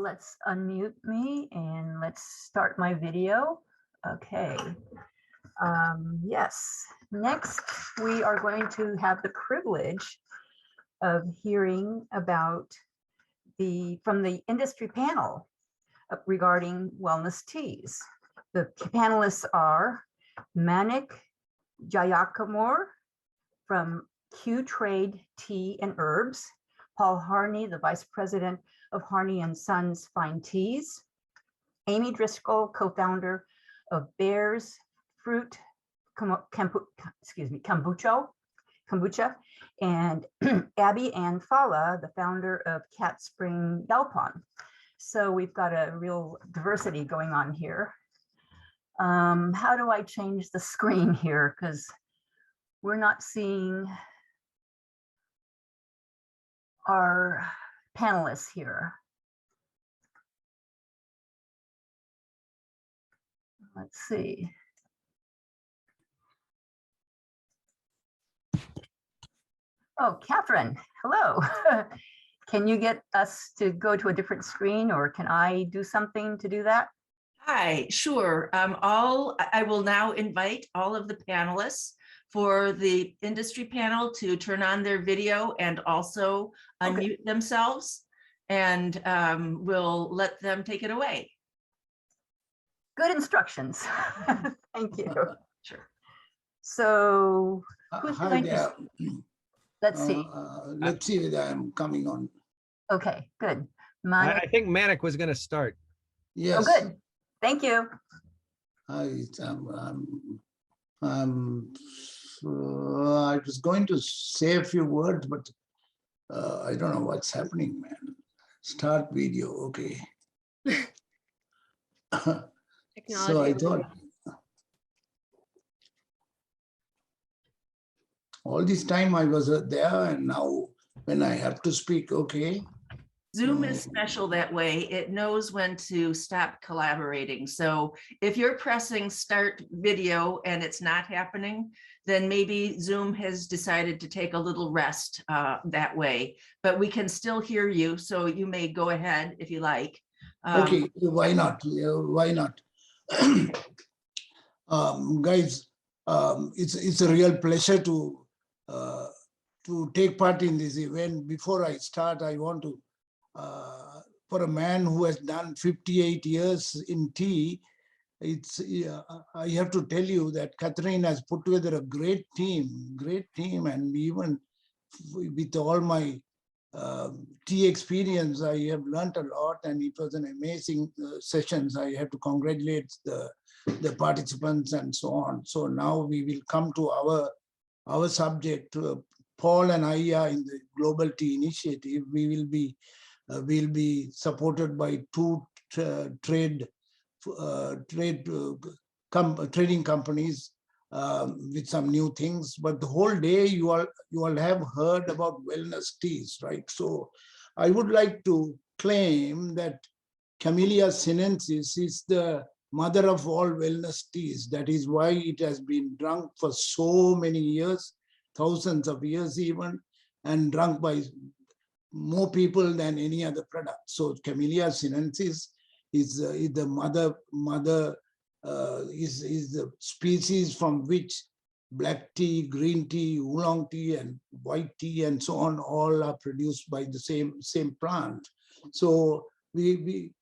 Let's unmute me and let's start my video. Okay. Yes, next we are going to have the privilege of hearing about from the industry panel regarding wellness teas. The panelists are Manik Jayakumar from QTrade Tea and Herbs, Paul Harney, the Vice President of Harney and Sons Fine Teas, Amy Driscoll, co-founder of Bear's Fruit Kombucha, and Abianne Falla, the founder of CatSpring Yaupon. So we've got a real diversity going on here. How do I change the screen here? Because we're not seeing our panelists here. Let's see. Oh, Catherine, hello. Can you get us to go to a different screen, or can I do something to do that? Hi, sure. I will now invite all of the panelists for the industry panel to turn on their video and also unmute themselves, and we'll let them take it away. Good instructions. Thank you. Sure. So who's hi going there. to, let's see. Let's see whether I'm coming on. Okay, good. I think Manik was going to start. Yes. Oh, good. Thank you. I was going to say a few words, but I don't know what's happening, man. Start video, okay. So I thought, all this time I was there, and now when I have to speak, okay. Zoom is special that way. It knows when to stop collaborating. So if you're pressing start video and it's not happening, then maybe Zoom has decided to take a little rest that way. But we can still hear you, so you may go ahead if you like. Okay, why not? Why not? Guys, it's a real pleasure to take part in this event. Before I start, I want to, for a man who has done 58 years in tea, I have to tell you that Catherine has put together a great team, and even with all my tea experience, I have learned a lot, and it was an amazing sessions. I have to congratulate the participants and so on. So now we will come to our subject. Paul and I are in the Global Tea Initiative. We will be supported by two trading companies with some new things, but the whole day you all have heard about wellness teas, right? So I would like to claim that Camellia sinensis is the mother of all wellness teas. That is why it has been drunk for so many years, thousands of years even, and drunk by more people than any other product. So Camellia sinensis is the mother is the species from which black tea, green tea, oolong tea, and white tea, and so on, all are produced by the same plant. So we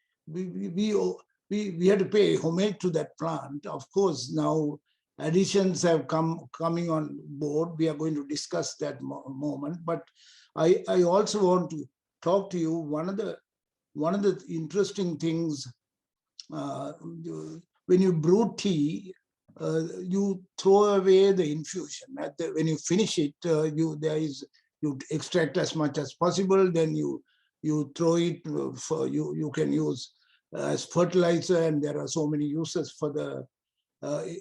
had to pay homage to that plant. Of course, now additions have coming on board. We are going to discuss that moment. But I also want to talk to you. One of the interesting things. When you brew tea, you throw away the infusion. When you finish it, you extract as much as possible. Then you throw it for you can use as fertilizer, and there are so many uses for the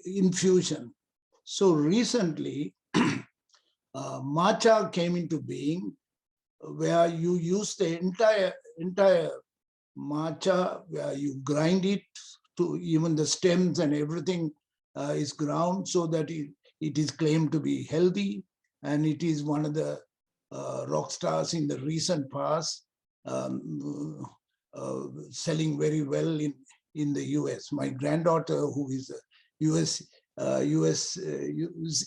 infusion. So recently, matcha came into being, where you use the entire matcha, where you grind it to even the stems and everything is ground, so that it is claimed to be healthy, and it is one of the rock stars in the recent past. selling very well in the US. My granddaughter, who is a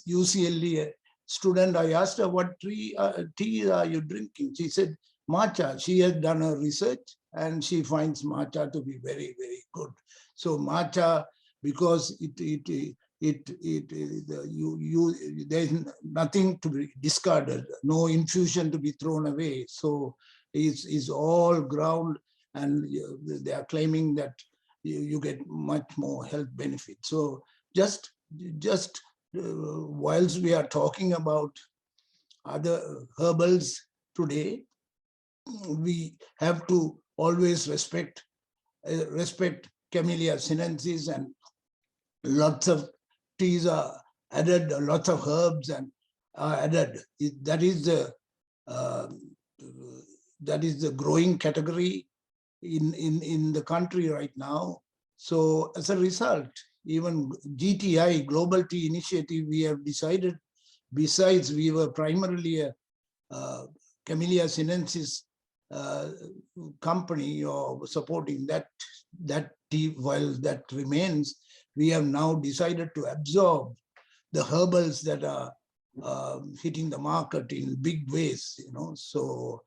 UCLA student, I asked her, what tea are you drinking? She said, matcha. She has done her research and she finds matcha to be very, very good. So matcha, because there's nothing to be discarded, no infusion to be thrown away. So it's all ground, and they are claiming that you get much more health benefits. So just whilst we are talking about other herbals today, we have to always respect Camellia sinensis, and lots of teas are added, lots of herbs and are added. That is the growing category in the country right now. So as a result, even GTI, Global Tea Initiative, we have decided, besides we were primarily a Camellia sinensis company or supporting that tea, while that remains, we have now decided to absorb the herbals that are hitting the market in big ways, So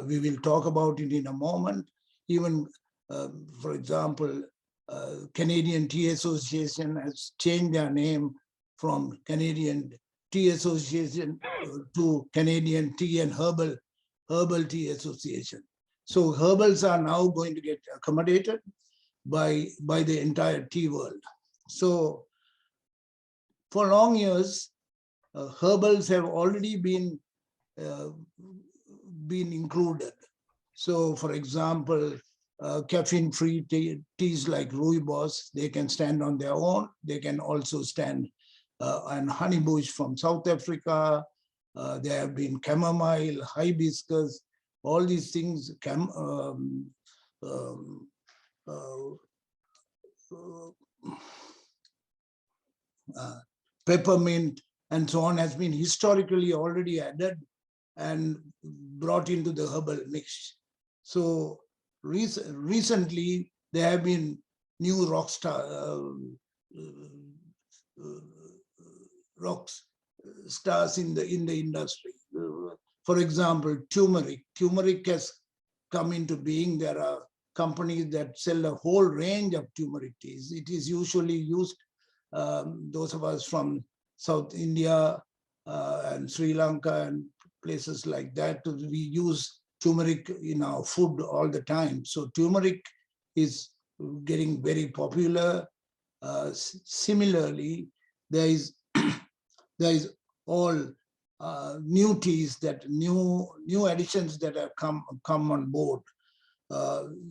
we will talk about it in a moment. Even, for example, Canadian Tea Association has changed their name from Canadian Tea Association to Canadian Tea and Herbal Tea Association. So herbals are now going to get accommodated by the entire tea world. So for long years, herbals have already been included. So for example, caffeine-free teas like rooibos, they can stand on their own. They can also stand on honeybush from South Africa. There have been chamomile, hibiscus, all these things, peppermint, and so on, has been historically already added and brought into the herbal mix. So recently, there have been new rock stars in the industry. For example, turmeric. Turmeric has come into being. There are companies that sell a whole range of turmeric teas. It is usually used, those of us from South India and Sri Lanka and places like that, we use turmeric in our food all the time. So turmeric is getting very popular. Similarly, there is all new teas, that new additions that have come on board,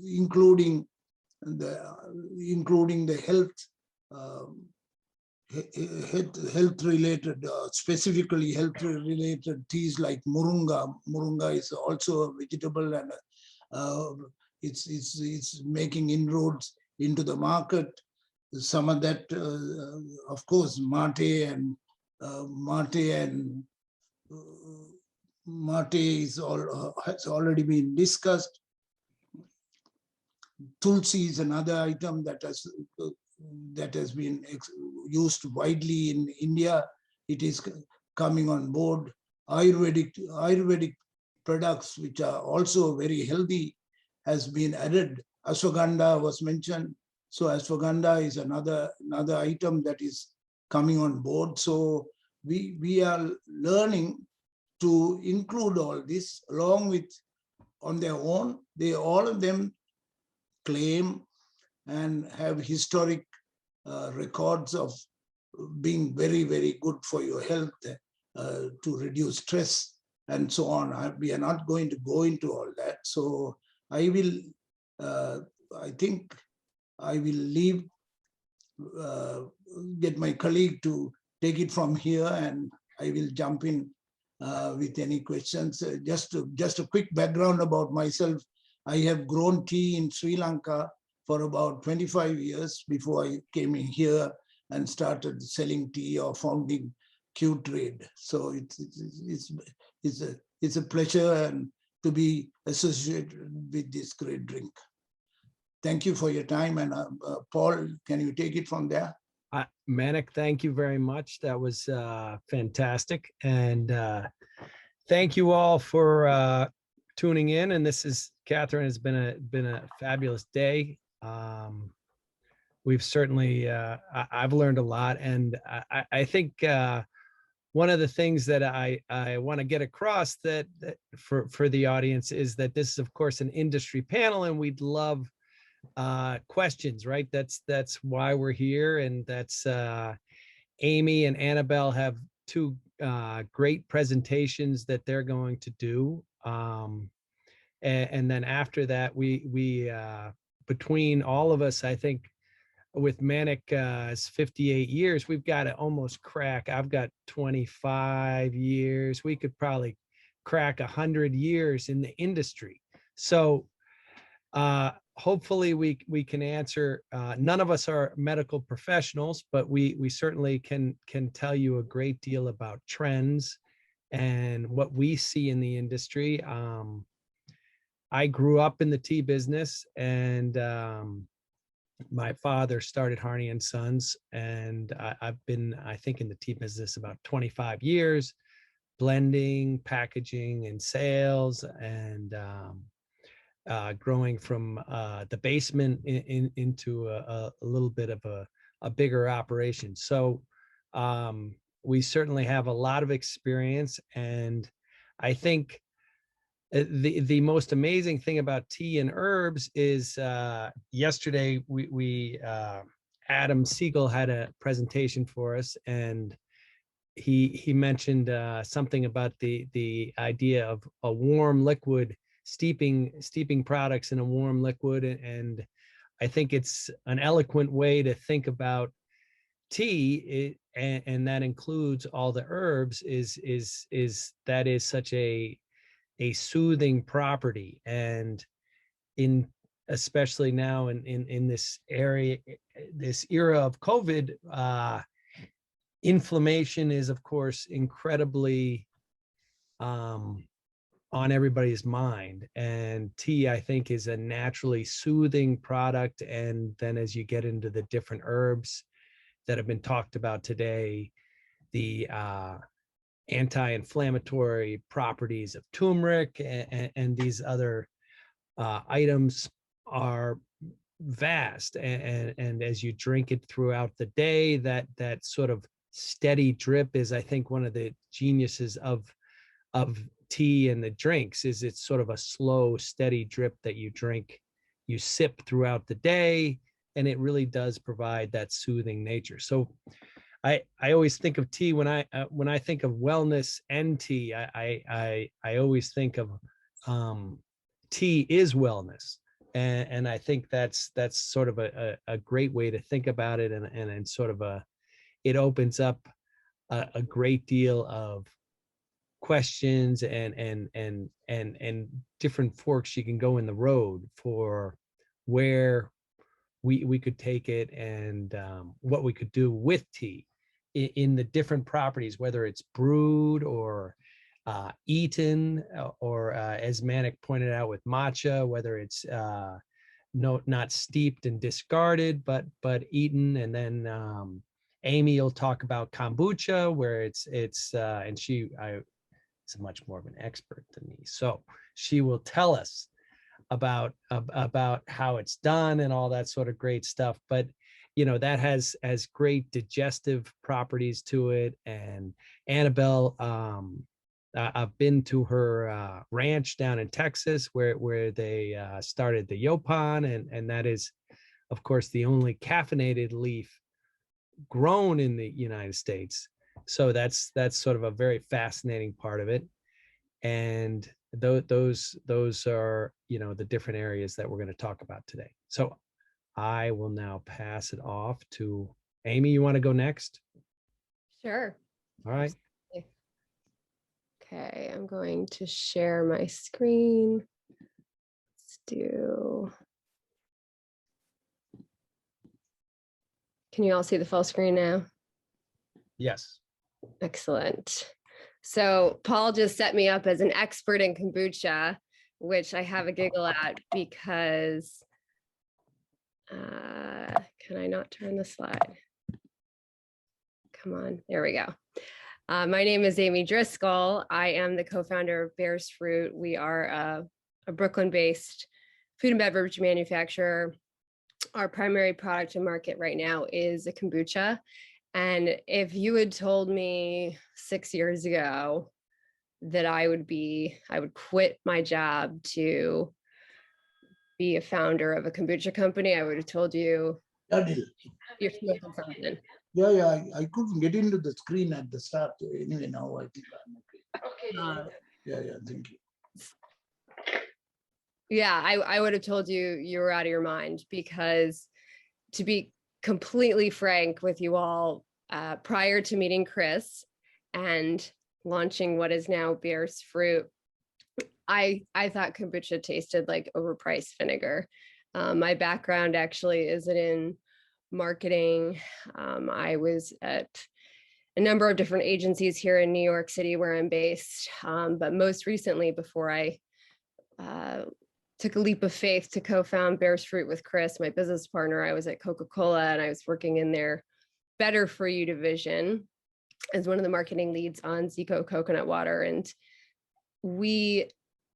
including the health related, specifically health related teas like Murunga. Murunga is also a vegetable, and it's making inroads into the market. Some of that, of course, mate has already been discussed. Tulsi is another item that has been used widely in India. It is coming on board. Ayurvedic products, which are also very healthy, has been added. Ashwagandha was mentioned. So ashwagandha is another item that is coming on board. So we are learning to include all this along with, on their own. All of them claim and have historic records of being very, very good for your health, to reduce stress and so on. We are not going to go into all that. So I think I will leave, get my colleague to take it from here, and I will jump in with any questions. Just a quick background about myself. I have grown tea in Sri Lanka for about 25 years before I came in here and started selling tea or founding QTrade. So it's a pleasure and to be associated with this great drink. thank you for your time. And Paul, can you take it from there? Manik, thank you very much. That was fantastic. And thank you all for tuning in. And this is Catherine. It's been a fabulous day. We've certainly I've learned a lot, and I think one of the things that I want to get across that for the audience is that this is, of course, an industry panel, and we'd love questions, right? That's why we're here, and that's Amy and Annabelle have two great presentations that they're going to do, and then after that, we between all of us, I think, with Manik's 58 years, we've got to almost crack. I've got 25 years. We could probably crack 100 years in the industry. So hopefully we can answer. None of us are medical professionals, but we certainly can tell you a great deal about trends and what we see in the industry. I grew up in the tea business, and my father started Harney and Sons, and I've been, I think, in the tea business about 25 years, blending, packaging, and sales, and growing from the basement into a little bit of a bigger operation. So we certainly have a lot of experience, and I think the most amazing thing about tea and herbs is yesterday we Adam Siegel had a presentation for us, and he mentioned something about the idea of a warm liquid, steeping products in a warm liquid, and I think it's an eloquent way to think about tea, and that includes all the herbs. That is such a soothing property, and especially now in this era of COVID, inflammation is, of course, incredibly on everybody's mind, and tea, I think, is a naturally soothing product. And then as you get into the different herbs that have been talked about today, the anti-inflammatory properties of turmeric and these other items are vast, and as you drink it throughout the day, that sort of steady drip is, I think, one of the geniuses of tea and the drinks. Is it's sort of a slow, steady drip that you drink, you sip throughout the day, and it really does provide that soothing nature. So I always think of tea when I think of wellness and tea. I always think of tea is wellness, and I think that's sort of a great way to think about it, and sort of it opens up a great deal of questions and different forks you can go in the road for where we could take it, and what we could do with tea in the different properties, whether it's brewed or eaten, or as Manik pointed out with matcha, whether it's not steeped and discarded, but eaten. And then Amy will talk about kombucha, where it's and she is much more of an expert than me, so she will tell us about how it's done and all that sort of great stuff. But that has great digestive properties to it. And Annabelle, I've been to her ranch down in Texas where they started the Yaupon, and that is, of course, the only caffeinated leaf grown in the United States. So that's sort of a very fascinating part of it. And those are the different areas that we're going to talk about today. So I will now pass it off to Amy. You want to go next? Sure. All right. Okay, I'm going to share my screen. Let's do. Can you all see the full screen now? Yes. Excellent. So Paul just set me up as an expert in kombucha, which I have a giggle at because can I not turn the slide? Come on, there we go. My name is Amy Driscoll. I am the co-founder of Bears Fruit. We are a Brooklyn-based food and beverage manufacturer. Our primary product in market right now is a kombucha. And if you had told me 6 years ago that I would quit my job to be a founder of a kombucha company, I would have told you you're smoking something. Yeah, I couldn't get into the screen at the start. Anyway, now I think I'm okay. Yeah, thank you. Yeah, I would have told you you were out of your mind, because to be completely frank with you all, prior to meeting Chris and launching what is now Bears Fruit, I thought kombucha tasted like overpriced vinegar. My background actually isn't in marketing. I was at a number of different agencies here in New York City where I'm based. But most recently, before I took a leap of faith to co-found Bears Fruit with Chris, my business partner, I was at Coca-Cola and I was working in their Better For You division as one of the marketing leads on Zico coconut water. And we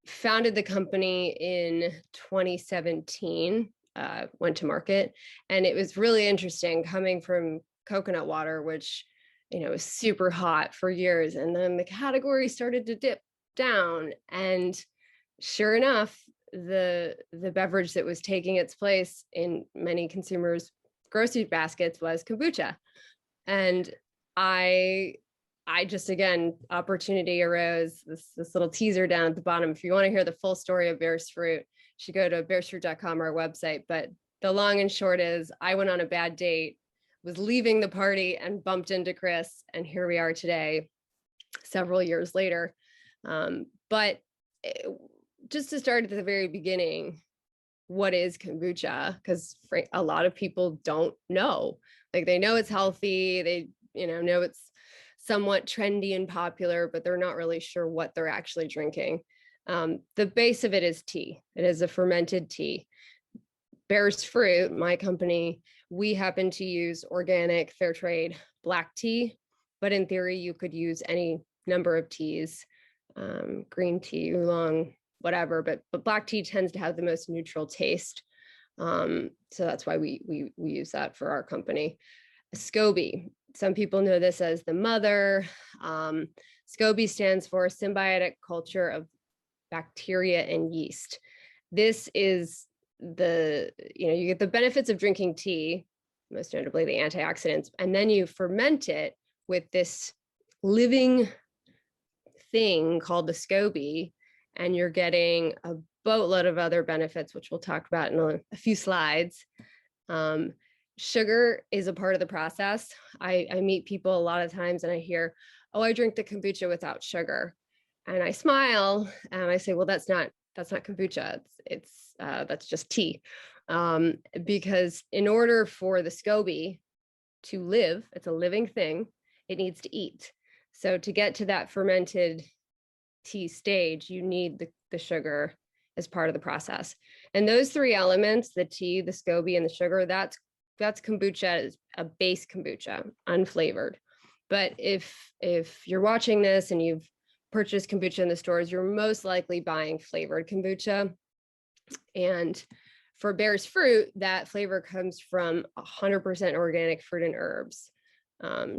founded the company in 2017, went to market. And it was really interesting coming from coconut water, which, was super hot for years. And then the category started to dip down. And sure enough, the beverage that was taking its place in many consumers' grocery baskets was kombucha. And I just, again, opportunity arose, this little teaser down at the bottom. If you want to hear the full story of Bears Fruit, you should go to bearsfruit.com, our website. But the long and short is I went on a bad date, was leaving the party and bumped into Chris. And here we are today, several years later. But just to start at the very beginning, what is kombucha? Because a lot of people don't know. Like, they know it's healthy, they know it's somewhat trendy and popular, but they're not really sure what they're actually drinking. The base of it is tea. It is a fermented tea. Bears Fruit, my company, we happen to use organic, fair trade black tea, but in theory, you could use any number of teas, green tea, oolong, whatever, but black tea tends to have the most neutral taste. So that's why we use that for our company. SCOBY, some people know this as the mother. SCOBY stands for Symbiotic Culture of Bacteria and Yeast. This is you get the benefits of drinking tea, most notably the antioxidants, and then you ferment it with this living thing called the SCOBY, and you're getting a boatload of other benefits, which we'll talk about in a few slides. Sugar is a part of the process. I meet people a lot of times and I hear, oh, I drink the kombucha without sugar. And I smile and I say, well, that's not kombucha. That's just tea. Because in order for the SCOBY to live, it's a living thing, it needs to eat. So to get to that fermented tea stage, you need the sugar as part of the process. And those three elements, the tea, the SCOBY, and the sugar, that's kombucha, is a base kombucha, unflavored. But if you're watching this and you've purchased kombucha in the stores, you're most likely buying flavored kombucha. And for Bears Fruit, that flavor comes from 100% organic fruit and herbs.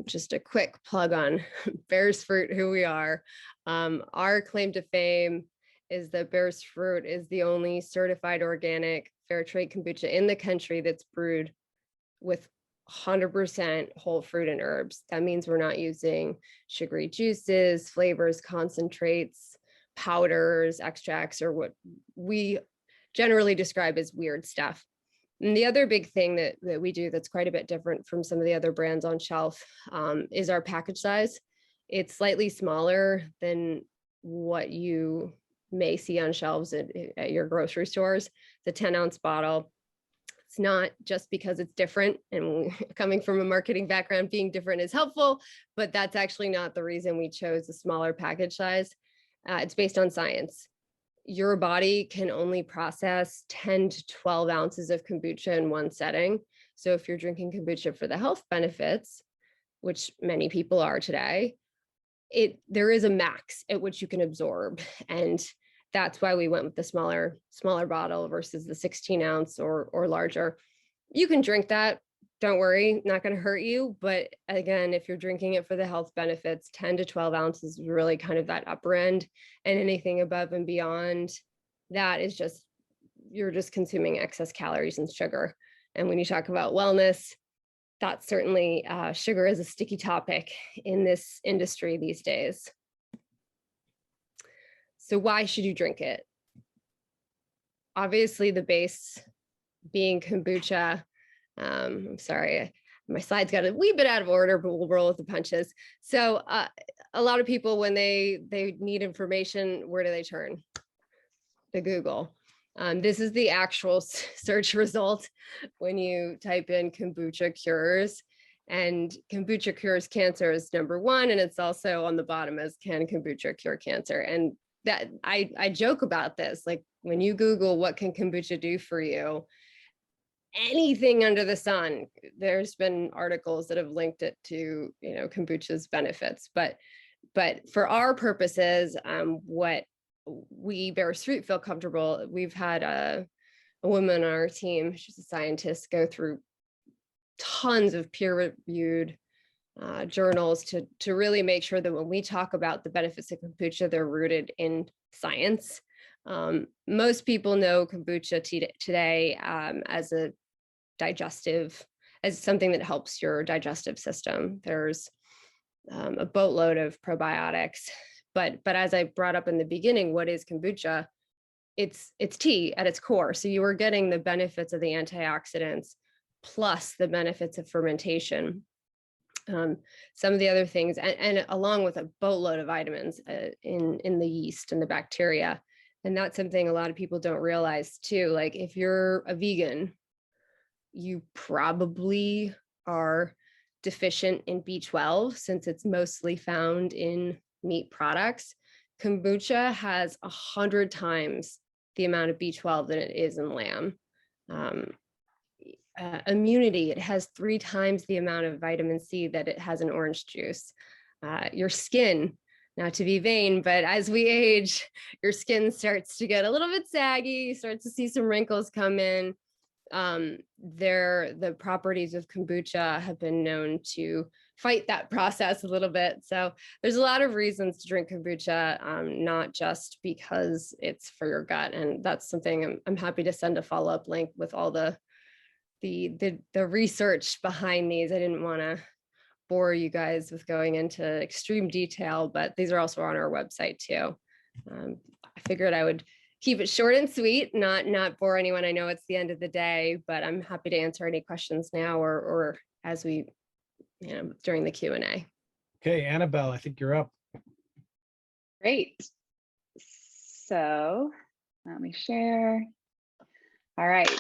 Just a quick plug on Bears Fruit, who we are. Our claim to fame is that Bears Fruit is the only certified organic fair trade kombucha in the country that's brewed with 100% whole fruit and herbs. That means we're not using sugary juices, flavors, concentrates, powders, extracts, or what we generally describe as weird stuff. And the other big thing that we do that's quite a bit different from some of the other brands on shelf is our package size. It's slightly smaller than what you may see on shelves at your grocery stores. It's a 10-ounce bottle. It's not just because it's different, and coming from a marketing background, being different is helpful, but that's actually not the reason we chose a smaller package size. It's based on science. your body can only process 10 to 12 ounces of kombucha in one setting. So if you're drinking kombucha for the health benefits, which many people are today, there is a max at which you can absorb. And that's why we went with the smaller bottle versus the 16 ounce or larger. You can drink that. Don't worry, not going to hurt you. But again, if you're drinking it for the health benefits, 10 to 12 ounces is really kind of that upper end. And anything above and beyond that is just, you're just consuming excess calories and sugar. And when you talk about wellness, that's certainly, sugar is a sticky topic in this industry these days. So why should you drink it? Obviously, the base being kombucha. I'm sorry, my slides got a wee bit out of order, but we'll roll with the punches. So a lot of people, when they need information, where do they turn? To Google. This is the actual search result when you type in kombucha cures, and kombucha cures cancer is #1, and it's also on the bottom as can kombucha cure cancer. And that I joke about this, like when you Google what can kombucha do for you, anything under the sun, there's been articles that have linked it to, kombucha's benefits. But for our purposes, what we Bears Fruit feel comfortable. We've had a woman on our team, she's a scientist, go through tons of peer-reviewed journals to really make sure that when we talk about the benefits of kombucha, they're rooted in science. Most people know kombucha today as something that helps your digestive system. There's a boatload of probiotics. But as I brought up in the beginning, what is kombucha? It's tea at its core. So you are getting the benefits of the antioxidants plus the benefits of fermentation. Some of the other things, and along with a boatload of vitamins in the yeast and the bacteria. And that's something a lot of people don't realize too. Like if you're a vegan, you probably are deficient in B12 since it's mostly found in meat products. Kombucha has 100 times the amount of B12 than it is in lamb. Immunity, it has 3 times the amount of vitamin C that it has in orange juice. Your skin, not to be vain, but as we age, your skin starts to get a little bit saggy, you start to see some wrinkles come in. The properties of kombucha have been known to fight that process a little bit. So there's a lot of reasons to drink kombucha, not just because it's for your gut. And that's something I'm happy to send a follow-up link with all the research behind these. I didn't want to bore you guys with going into extreme detail, but these are also on our website too. I figured I would keep it short and sweet, not bore anyone. I know it's the end of the day, but I'm happy to answer any questions now or as we, during the Q&A. Okay, Annabelle, I think you're up. Great. So let me share. All right.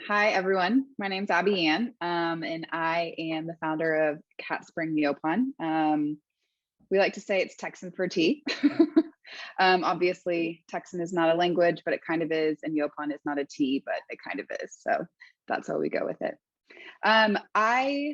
Hi, everyone. My name's Abianne, and I am the founder of CatSpring Yaupon. We like to say it's Texan for tea. Obviously, Texan is not a language, but it kind of is, and Yaupon is not a tea, but it kind of is. So that's how we go with it. I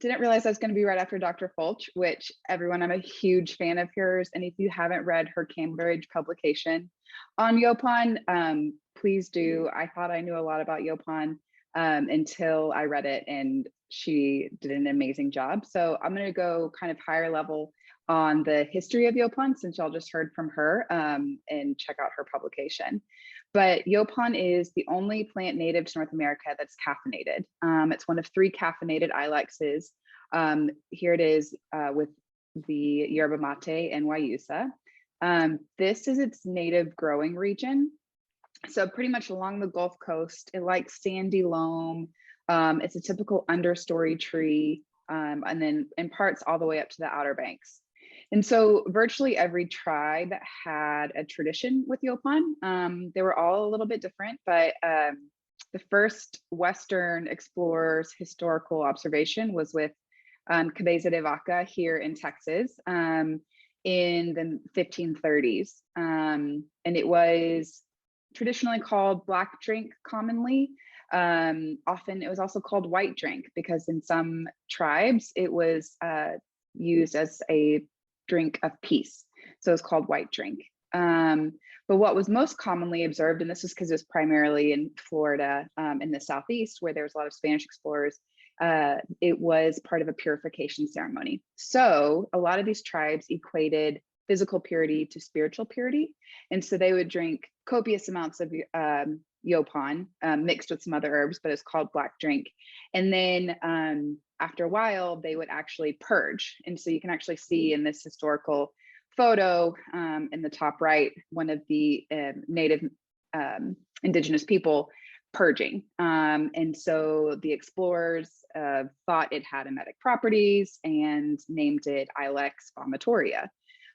didn't realize I was going to be right after Dr. Fulch, which everyone, I'm a huge fan of hers. And if you haven't read her Cambridge publication on Yaupon, please do. I thought I knew a lot about Yaupon until I read it, and she did an amazing job. So I'm going to go kind of higher level on the history of Yaupon, since y'all just heard from her, and check out her publication. But Yaupon is the only plant native to North America that's caffeinated. It's one of 3 caffeinated ilexes. Here it is with the yerba mate and guayusa. This is its native growing region. So pretty much along the Gulf Coast, it likes sandy loam. It's a typical understory tree, and then in parts all the way up to the Outer Banks. And so virtually every tribe had a tradition with Yaupon. They were all a little bit different, but the first Western explorer's historical observation was with Cabeza de Vaca here in Texas in the 1530s. And it was traditionally called black drink commonly. Often it was also called white drink because in some tribes it was used as a drink of peace. So it's called white drink. But what was most commonly observed, and this is because it was primarily in Florida, in the Southeast, where there was a lot of Spanish explorers, it was part of a purification ceremony. So a lot of these tribes equated physical purity to spiritual purity. And so they would drink copious amounts of Yaupon mixed with some other herbs, but it's called black drink. And then after a while, they would actually purge. And so you can actually see in this historical photo in the top right, one of the native indigenous people purging. And so the explorers thought it had emetic properties and named it Ilex vomitoria.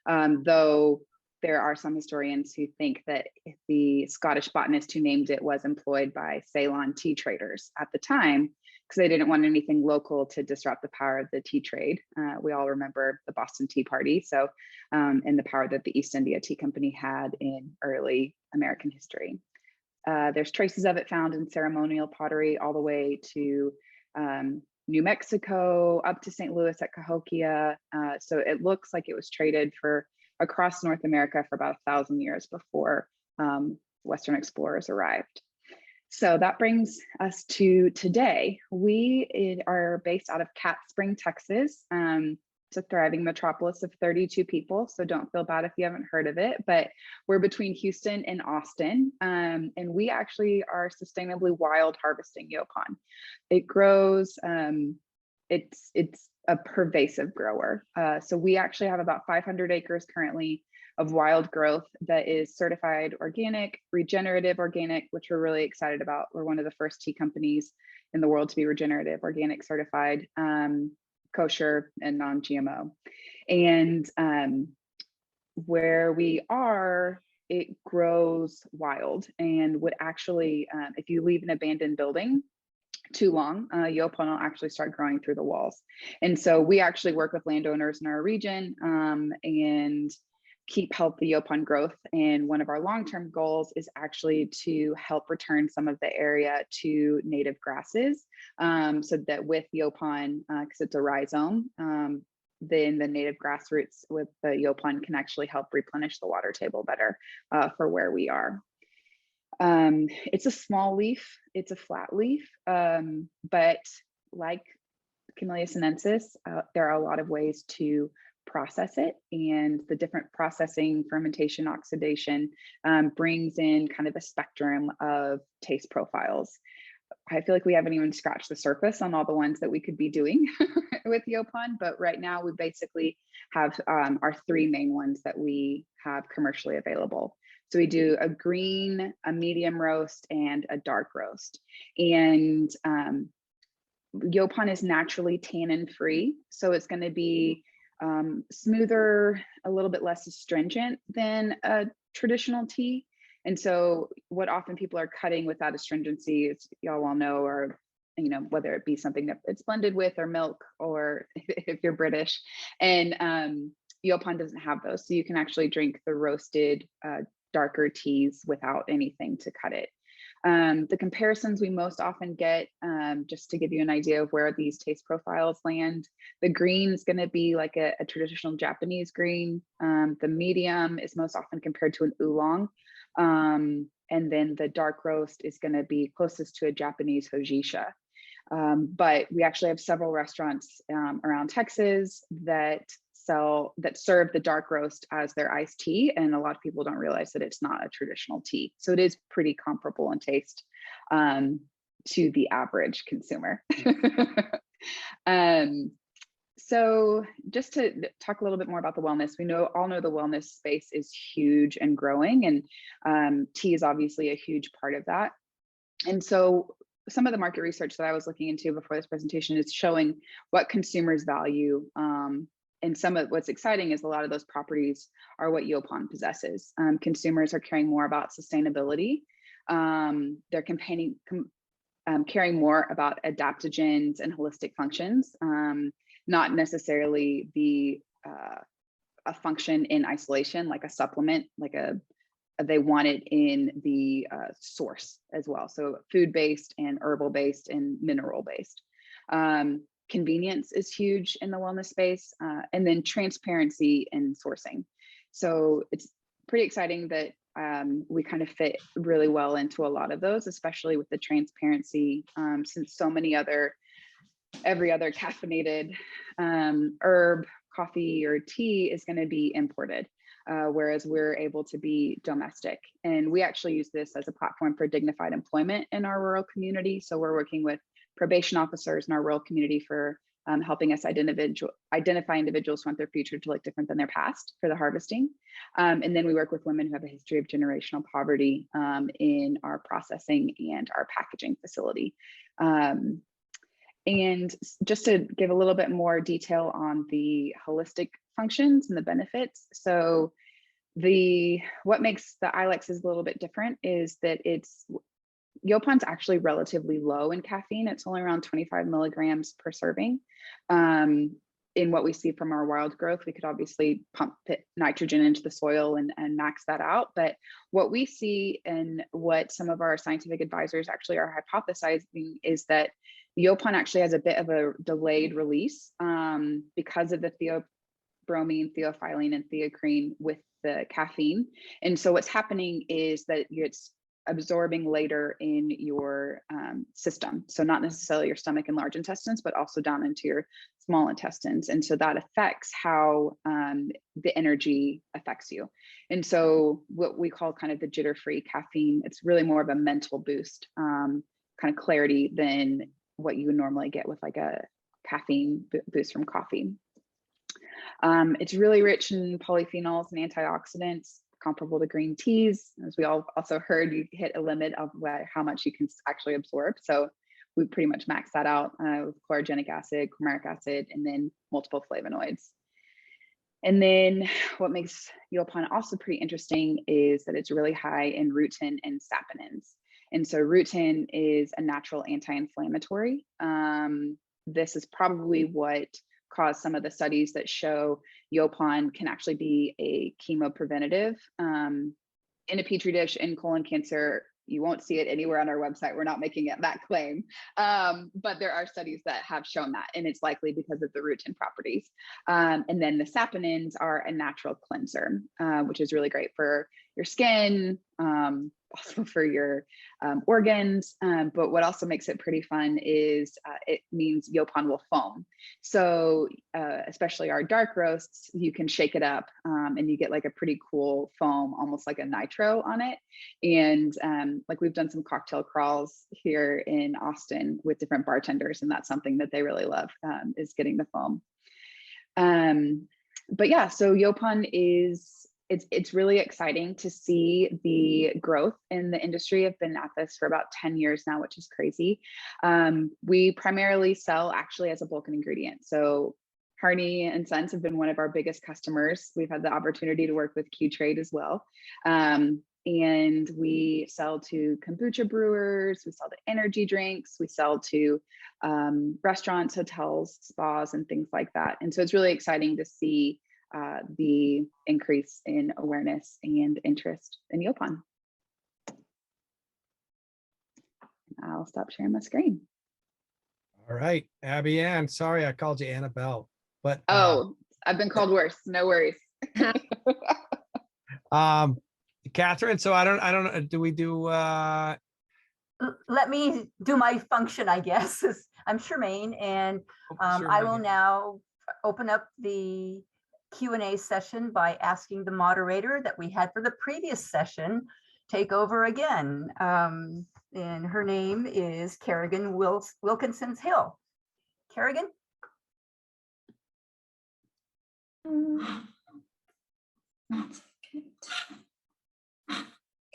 Though there are some historians who think that the Scottish botanist who named it was employed by Ceylon tea traders at the time, because they didn't want anything local to disrupt the power of the tea trade. We all remember the Boston Tea Party, so and the power that the East India Tea Company had in early American history. There's traces of it found in ceremonial pottery all the way to New Mexico, up to St. Louis at Cahokia. So it looks like it was traded for across North America for about 1,000 years before Western explorers arrived. So that brings us to today. We are based out of CatSpring, Texas. It's a thriving metropolis of 32 people, so don't feel bad if you haven't heard of it, but we're between Houston and Austin, and we actually are sustainably wild harvesting Yaupon. It grows, it's a pervasive grower. So we actually have about 500 acres currently of wild growth that is certified organic, regenerative organic, which we're really excited about. We're one of the first tea companies in the world to be regenerative organic certified, kosher and non-GMO. And where we are, it grows wild and would actually, if you leave an abandoned building too long, Yaupon will actually start growing through the walls. And so we actually work with landowners in our region and keep healthy Yaupon growth. And one of our long-term goals is actually to help return some of the area to native grasses, so that with Yaupon, because it's a rhizome, then the native grass roots with the Yaupon can actually help replenish the water table better for where we are. It's a small leaf, it's a flat leaf, but like Camellia sinensis, there are a lot of ways to process it, and the different processing, fermentation, oxidation brings in kind of a spectrum of taste profiles. I feel like we haven't even scratched the surface on all the ones that we could be doing with Yaupon, but right now we basically have our three main ones that we have commercially available. So we do a green, a medium roast, and a dark roast. And Yaupon is naturally tannin free, so it's going to be smoother, a little bit less astringent than a traditional tea. And so what often people are cutting with that astringency, is, y'all all know, or whether it be something that it's blended with, or milk, or if you're British. And Yaupon doesn't have those, so you can actually drink the roasted darker teas without anything to cut it. The comparisons we most often get, just to give you an idea of where these taste profiles land, the green is going to be like a traditional Japanese green. The medium is most often compared to an oolong. And then the dark roast is going to be closest to a Japanese hojisha. But we actually have several restaurants around Texas that serve the dark roast as their iced tea, and a lot of people don't realize that it's not a traditional tea. So it is pretty comparable in taste to the average consumer. So just to talk a little bit more about the wellness, we all know the wellness space is huge and growing, and tea is obviously a huge part of that. And so some of the market research that I was looking into before this presentation is showing what consumers value. And some of what's exciting is a lot of those properties are what Yaupon possesses. Consumers are caring more about sustainability. They're caring more about adaptogens and holistic functions, not necessarily a function in isolation, like a supplement, like a they want it in the source as well. So food-based and herbal-based and mineral-based. Convenience is huge in the wellness space, and then transparency in sourcing. So it's pretty exciting that we kind of fit really well into a lot of those, especially with the transparency, since so many every other caffeinated herb, coffee, or tea is going to be imported, whereas we're able to be domestic. And we actually use this as a platform for dignified employment in our rural community. So we're working with probation officers in our rural community for helping us identify individuals who want their future to look different than their past for the harvesting. And then we work with women who have a history of generational poverty in our processing and our packaging facility. And just to give a little bit more detail on the holistic functions and the benefits. So what makes the Ilexes a little bit different is that Yaupon's actually relatively low in caffeine. It's only around 25 milligrams per serving. In what we see from our wild growth, we could obviously pump nitrogen into the soil and max that out. But what we see and what some of our scientific advisors actually are hypothesizing is that Yaupon actually has a bit of a delayed release because of the theobromine, theophylline, and theocrine with the caffeine. And so what's happening is that it's absorbing later in your system. So not necessarily your stomach and large intestines, but also down into your small intestines. And so that affects how the energy affects you. And so what we call kind of the jitter-free caffeine, it's really more of a mental boost, kind of clarity than what you would normally get with like a caffeine boost from coffee. It's really rich in polyphenols and antioxidants, comparable to green teas. As we all also heard, you hit a limit of how much you can actually absorb. So we pretty much max that out with chlorogenic acid, coumaриc acid, and then multiple flavonoids. And then what makes Yaupon also pretty interesting is that it's really high in rutin and saponins. And so rutin is a natural anti-inflammatory. This is probably what caused some of the studies that show Yaupon can actually be a chemopreventative. In a petri dish in colon cancer, you won't see it anywhere on our website. We're not making that claim, but there are studies that have shown that, and it's likely because of the rutin properties. And then the saponins are a natural cleanser, which is really great for your skin, also for your organs. But what also makes it pretty fun is it means Yaupon will foam. So especially our dark roasts, you can shake it up and you get like a pretty cool foam, almost like a nitro on it. And like we've done some cocktail crawls here in Austin with different bartenders, and that's something that they really love, is getting the foam. But yeah, so Yaupon it's really exciting to see the growth in the industry. I've been at this for about 10 years now, which is crazy. We primarily sell actually as a bulk ingredient. So Harney and Sons have been one of our biggest customers. We've had the opportunity to work with QTrade as well. And we sell to kombucha brewers, we sell to energy drinks, we sell to restaurants, hotels, spas, and things like that. And so it's really exciting to see the increase in awareness and interest in Yaupon. I'll stop sharing my screen. All right, Abianne, sorry I called you Annabelle, but oh, I've been called worse. No worries. Catherine, so I don't know, do we do Let me do my function, I guess. I'm Charmaine, and I will now open up the Q&A session by asking the moderator that we had for the previous session take over again. And her name is Kerrigan Wilkinson's Hill. Kerrigan?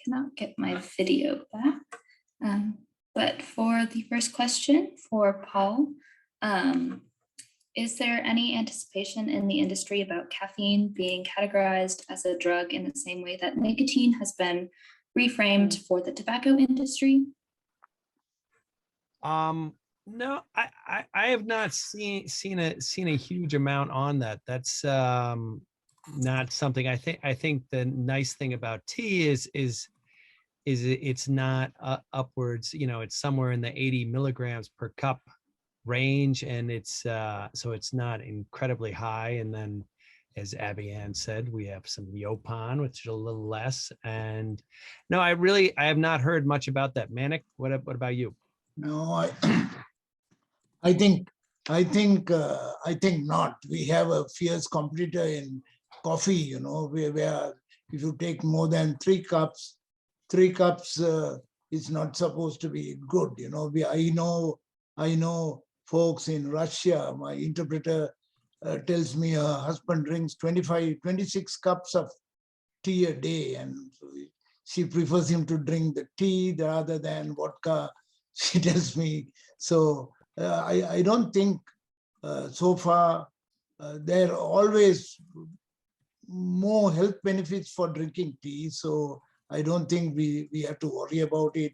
Cannot get my video back. But for the first question for Paul, is there any anticipation in the industry about caffeine being categorized as a drug in the same way that nicotine has been reframed for the tobacco industry? No, I have not seen a huge amount on that. That's not something. I think the nice thing about tea is it's not upwards, it's somewhere in the 80 milligrams per cup range, and it's so it's not incredibly high. And then, as Abianne said, we have some Yaupon, which is a little less. And no, I have not heard much about that. Manik, what about you? No, I think not. We have a fierce competitor in coffee, where if you take more than 3 cups, it's not supposed to be good. I know folks in Russia. My interpreter tells me her husband drinks 26 cups of tea a day, and she prefers him to drink the tea rather than vodka. She tells me. So I don't think so far there are always more health benefits for drinking tea. So I don't think we have to worry about it.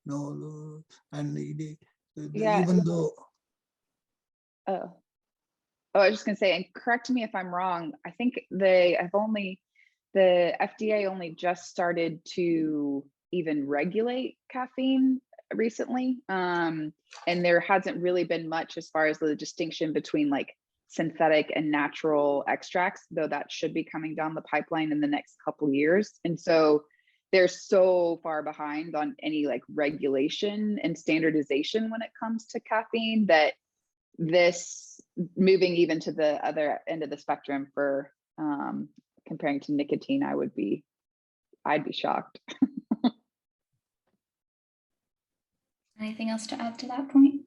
No, and Yeah. even though. Oh, I was just gonna say, and correct me if I'm wrong, I think the FDA only just started to even regulate caffeine recently. And there hasn't really been much as far as the distinction between like synthetic and natural extracts, though that should be coming down the pipeline in the next couple of years. And so they're so far behind on any like regulation and standardization when it comes to caffeine that this moving even to the other end of the spectrum for comparing to nicotine, I'd be shocked. Anything else to add to that point?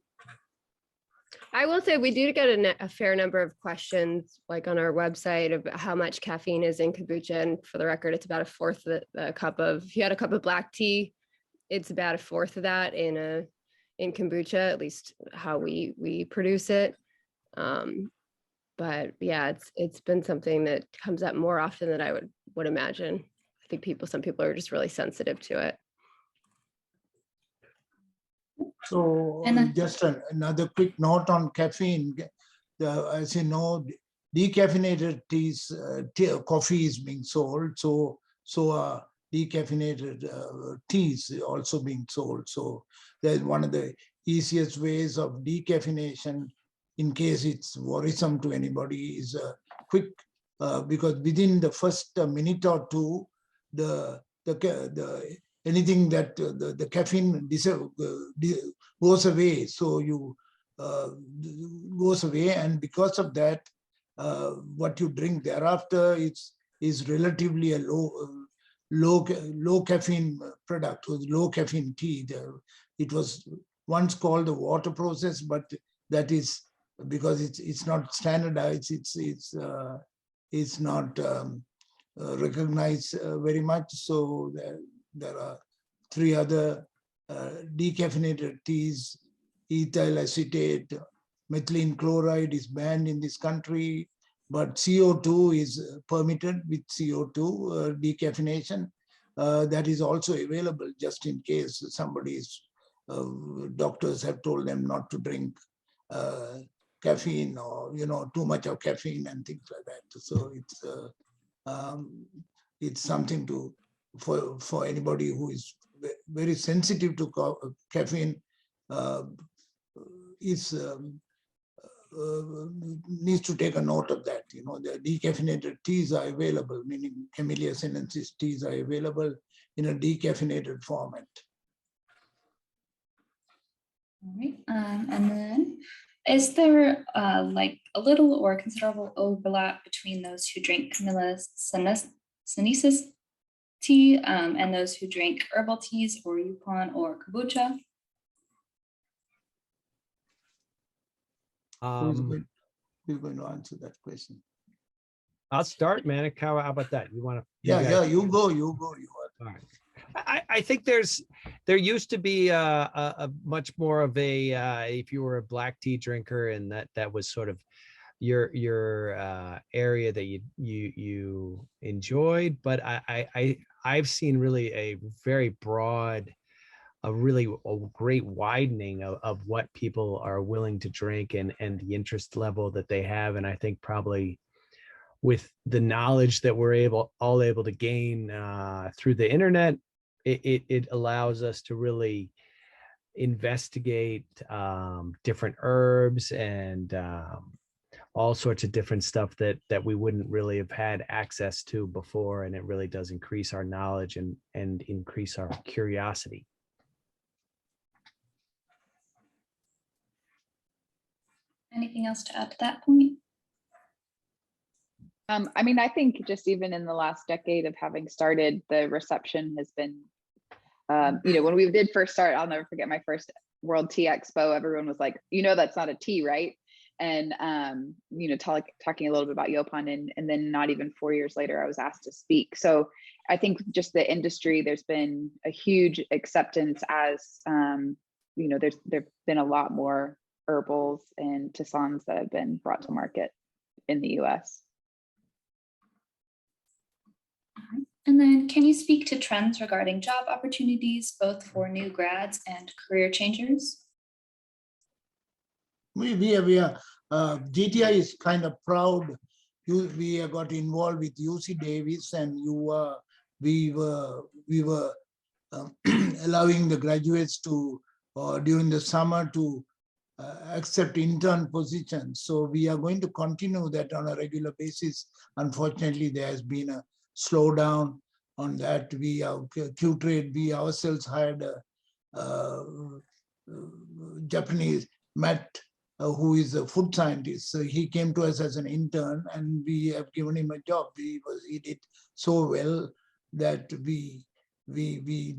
I will say we do get a fair number of questions, like on our website, about how much caffeine is in kombucha. And for the record, it's about a fourth of a cup of. If you had a cup of black tea, it's about a fourth of that in kombucha, at least how we produce it. But yeah, it's been something that comes up more often than I would imagine. I think some people are just really sensitive to it. So just another quick note on caffeine. As you know, decaffeinated coffee is being sold. So decaffeinated teas also being sold. So that's one of the easiest ways of decaffeination, in case it's worrisome to anybody, is quick, because within the first minute or two, anything that the caffeine goes away. So you goes away, and because of that, what you drink thereafter is relatively a low caffeine product, with low caffeine tea. It was once called the water process, but that is because it's not standardized. It's not recognized very much. So there are 3 other decaffeinated teas. Ethyl acetate, methylene chloride is banned in this country, but CO2 is permitted with CO2 decaffeination. That is also available just in case doctors have told them not to drink caffeine, or too much of caffeine and things like that. So it's something for anybody who is very sensitive to caffeine, needs to take a note of that. The decaffeinated teas are available, meaning Camellia sinensis teas are available in a decaffeinated format. All right, and then is there like a little or considerable overlap between those who drink Camellia sinensis tea and those who drink herbal teas or Yaupon or Kombucha? Who's going to answer that question? I'll start, Manik. How about that? You want to? Yeah, you go. All right. I think there used to be a much more of a if you were a black tea drinker, and that was sort of your area that you enjoyed. But I've seen really a very broad, a great widening of what people are willing to drink and the interest level that they have. And I think probably with the knowledge that we're all able to gain through the internet, it allows us to really investigate different herbs and all sorts of different stuff that we wouldn't really have had access to before. And it really does increase our knowledge and increase our curiosity. Anything else to add to that point? I mean, I think just even in the last decade of having started, the reception has been, you know, when we did first start, I'll never forget my first World Tea Expo. Everyone was like, you know, that's not a tea, right? And, you know, talking a little bit about Yaupon, and then not even 4 years later, I was asked to speak. So I think just the industry, there's been a huge acceptance as, you know, there've been a lot more herbals and tisanes that have been brought to market in the US. And then can you speak to trends regarding job opportunities, both for new grads and career changers? We are GTI is kind of proud. We got involved with UC Davis, and we were allowing the graduates to during the summer to accept intern positions. So we are going to continue that on a regular basis. Unfortunately, there has been a slowdown on that. We QTrade, we ourselves hired a Japanese Matt, who is a food scientist. So he came to us as an intern, and we have given him a job. He did so well that we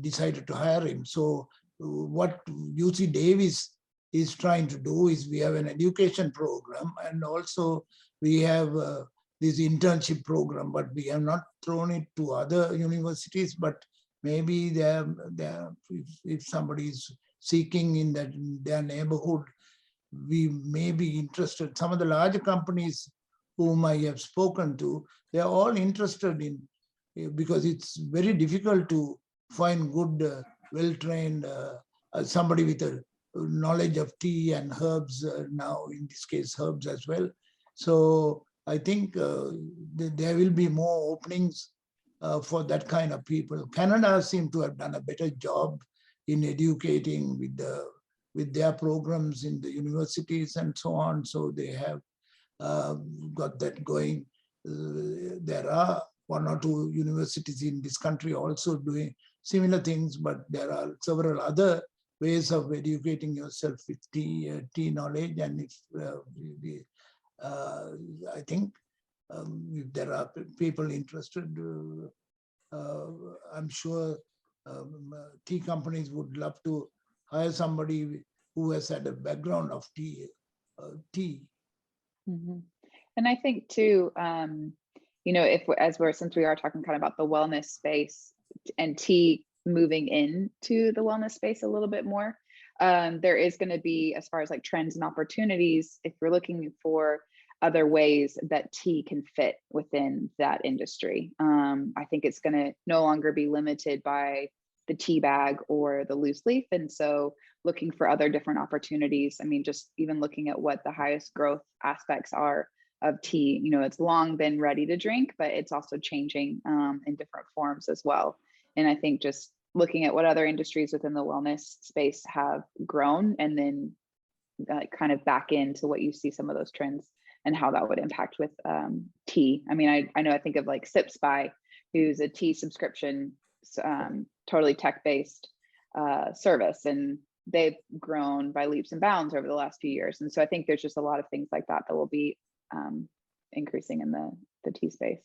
decided to hire him. So what UC Davis is trying to do is we have an education program, and also we have this internship program, but we have not thrown it to other universities. But maybe if somebody is seeking in their neighborhood, we may be interested. Some of the larger companies whom I have spoken to, they are all interested in, because it's very difficult to find good, well-trained somebody with a knowledge of tea and herbs, now in this case herbs as well. So I think there will be more openings for that kind of people. Canada seems to have done a better job in educating with their programs in the universities and so on. So they have got that going. There are 1 or 2 universities in this country also doing similar things, but there are several other ways of educating yourself with tea knowledge. And if I think if there are people interested, I'm sure tea companies would love to hire somebody who has had a background of tea. Mm-hmm. And I think too, you know, since we are talking kind of about the wellness space and tea moving into the wellness space a little bit more, there is going to be, as far as like trends and opportunities, if you're looking for other ways that tea can fit within that industry. I think it's going to no longer be limited by the tea bag or the loose leaf. And so looking for other different opportunities. I mean, just even looking at what the highest growth aspects are of tea, you know, it's long been ready to drink, but it's also changing in different forms as well. And I think just looking at what other industries within the wellness space have grown, and then kind of back into what you see some of those trends and how that would impact with tea. I mean, I know I think of like Sip Spy, who's a tea subscription, totally tech-based service, and they've grown by leaps and bounds over the last few years. And so I think there's just a lot of things like that that will be increasing in the tea space.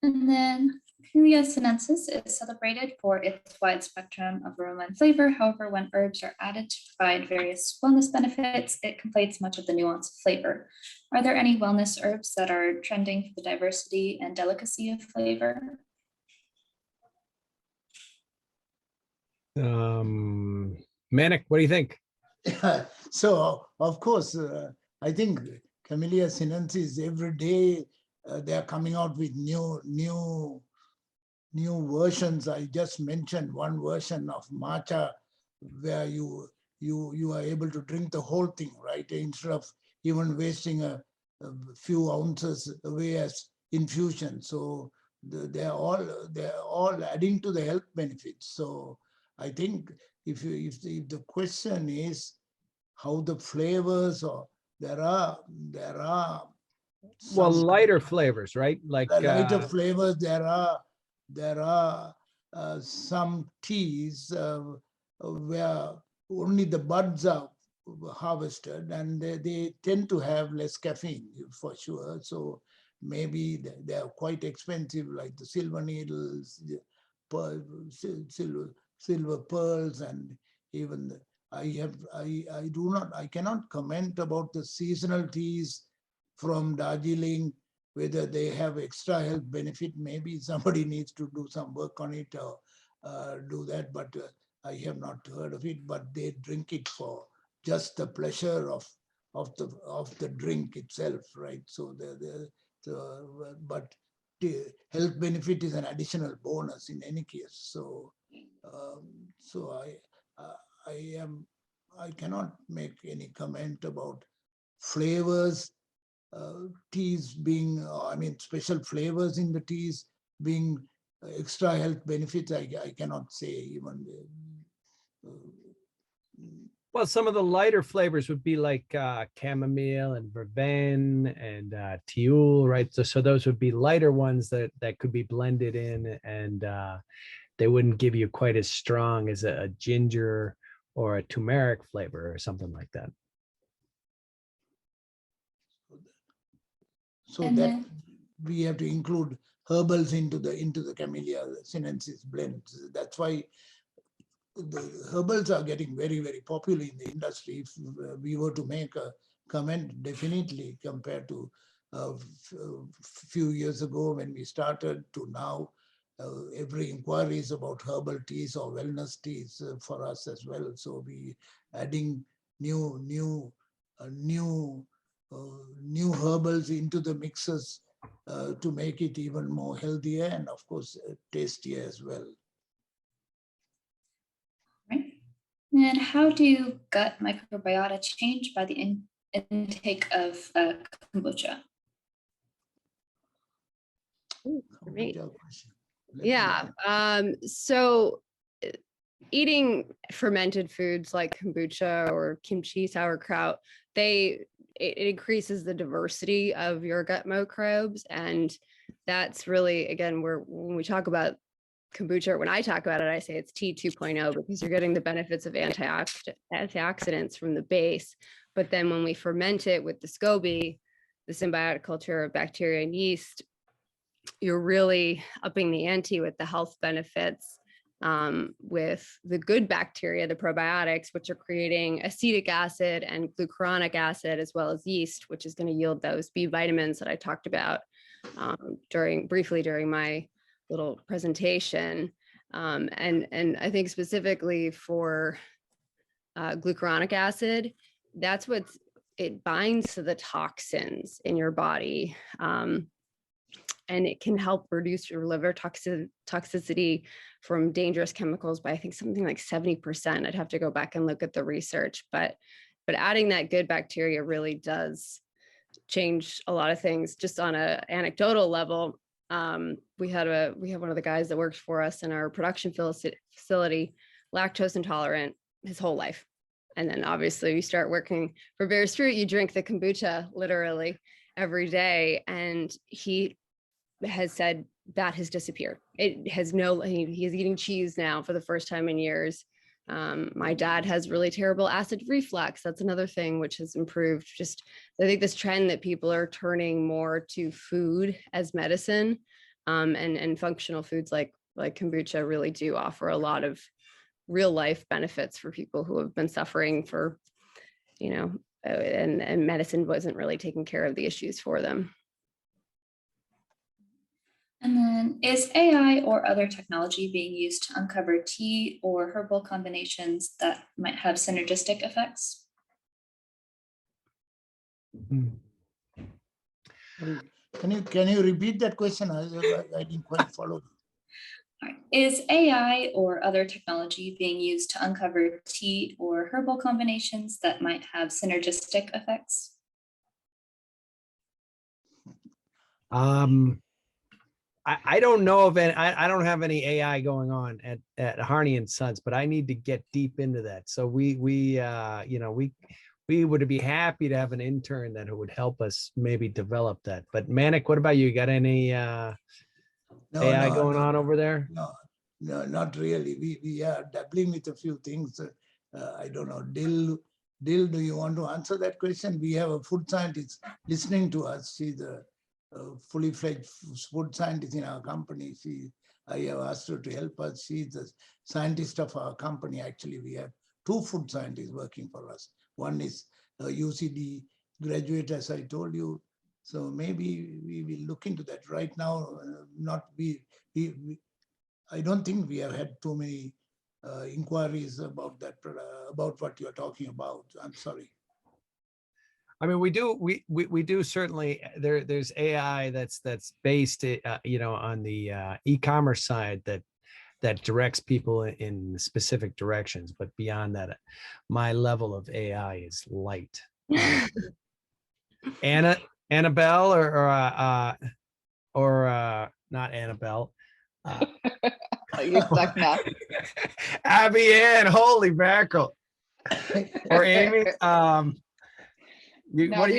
And then Camellia sinensis is celebrated for its wide spectrum of aroma and flavor. However, when herbs are added to provide various wellness benefits, it conflates much of the nuance of flavor. Are there any wellness herbs that are trending for the diversity and delicacy of flavor? Manik, what do you think? So, of course, I think Camellia sinensis every day they are coming out with new versions. I just mentioned one version of matcha where you are able to drink the whole thing, right? Instead of even wasting a few ounces away as infusion. So they're all adding to the health benefits. So I think if the question is how the flavors, or there are Well, some lighter flavors, right? Like the lighter flavors, there are some teas where only the buds are harvested, and they tend to have less caffeine for sure. So maybe they are quite expensive, like the silver needles, the silver pearls, and even I cannot comment about the seasonal teas from Darjeeling, whether they have extra health benefit. Maybe somebody needs to do some work on it or do that, but I have not heard of it. But they drink it for just the pleasure of the drink itself, right? So but the health benefit is an additional bonus in any case. So so I cannot make any comment about flavors, teas being, I mean, special flavors in the teas being extra health benefits. I cannot say even. well, some of the lighter flavors would be like chamomile and verveine and tiul, right? So those would be lighter ones that could be blended in, and they wouldn't give you quite as strong as a ginger or a turmeric flavor or something like that. So And that then- we have to include herbals into the Camellia sinensis blends. That's why the herbals are getting very, very popular in the industry. If we were to make a comment, definitely compared to a few years ago when we started to now, every inquiry is about herbal teas or wellness teas for us as well. So we adding new herbals into the mixes to make it even more healthier and of course tastier as well. Right. And how do gut microbiota change by the intake of kombucha? Ooh, great. Kombucha question. Yeah. So eating fermented foods like kombucha or kimchi, sauerkraut, it increases the diversity of your gut microbes. And that's really, again, when we talk about kombucha, or when I talk about it, I say it's T 2.0 because you're getting the benefits of antioxidants from the base. But then when we ferment it with the SCOBY, the symbiotic culture of bacteria and yeast, you're really upping the ante with the health benefits, with the good bacteria, the probiotics, which are creating acetic acid and glucuronic acid, as well as yeast, which is going to yield those B vitamins that I talked about briefly during my little presentation. And I think specifically for glucuronic acid, that's it binds to the toxins in your body. And it can help reduce your liver toxicity from dangerous chemicals by, I think, something like 70%. I'd have to go back and look at the research, but adding that good bacteria really does change a lot of things. Just on an anecdotal level, we have one of the guys that works for us in our production facility, lactose intolerant his whole life. And then obviously we start working for Bear's Fruit, you drink the kombucha literally every day. And he has said that has disappeared. It has he is eating cheese now for the first time in years. My dad has really terrible acid reflux. That's another thing which has improved. Just, I think this trend that people are turning more to food as medicine, and functional foods like kombucha really do offer a lot of real life benefits for people who have been suffering for, and medicine wasn't really taking care of the issues for them. And then, is AI or other technology being used to uncover tea or herbal combinations that might have synergistic effects? Can you repeat that question? I didn't quite follow. All right. Is AI or other technology being used to uncover tea or herbal combinations that might have synergistic effects? I don't know of any, I don't have any AI going on at Harney and Sons, but I need to get deep into that. So we would be happy to have an intern that would help us maybe develop that. But Manik, what about you? You got any AI going on over there? No, not really. We are dabbling with a few things. I don't know. Dill, do you want to answer that question? We have a food scientist listening to us. She's a fully fledged food scientist in our company. I have asked her to help us. She's the scientist of our company. Actually, we have 2 food scientists working for us. One is a UCD graduate, as I told you. So maybe we will look into that. Right now, I don't think we have had too many inquiries about that, about what you're talking about. I'm sorry. I mean, we do certainly, there's AI that's based, on the e-commerce side that directs people in specific directions. But beyond that, my level of AI is light. Annabelle or not Annabelle. You're stuck now. Abianne, holy mackerel. Or Amy. What do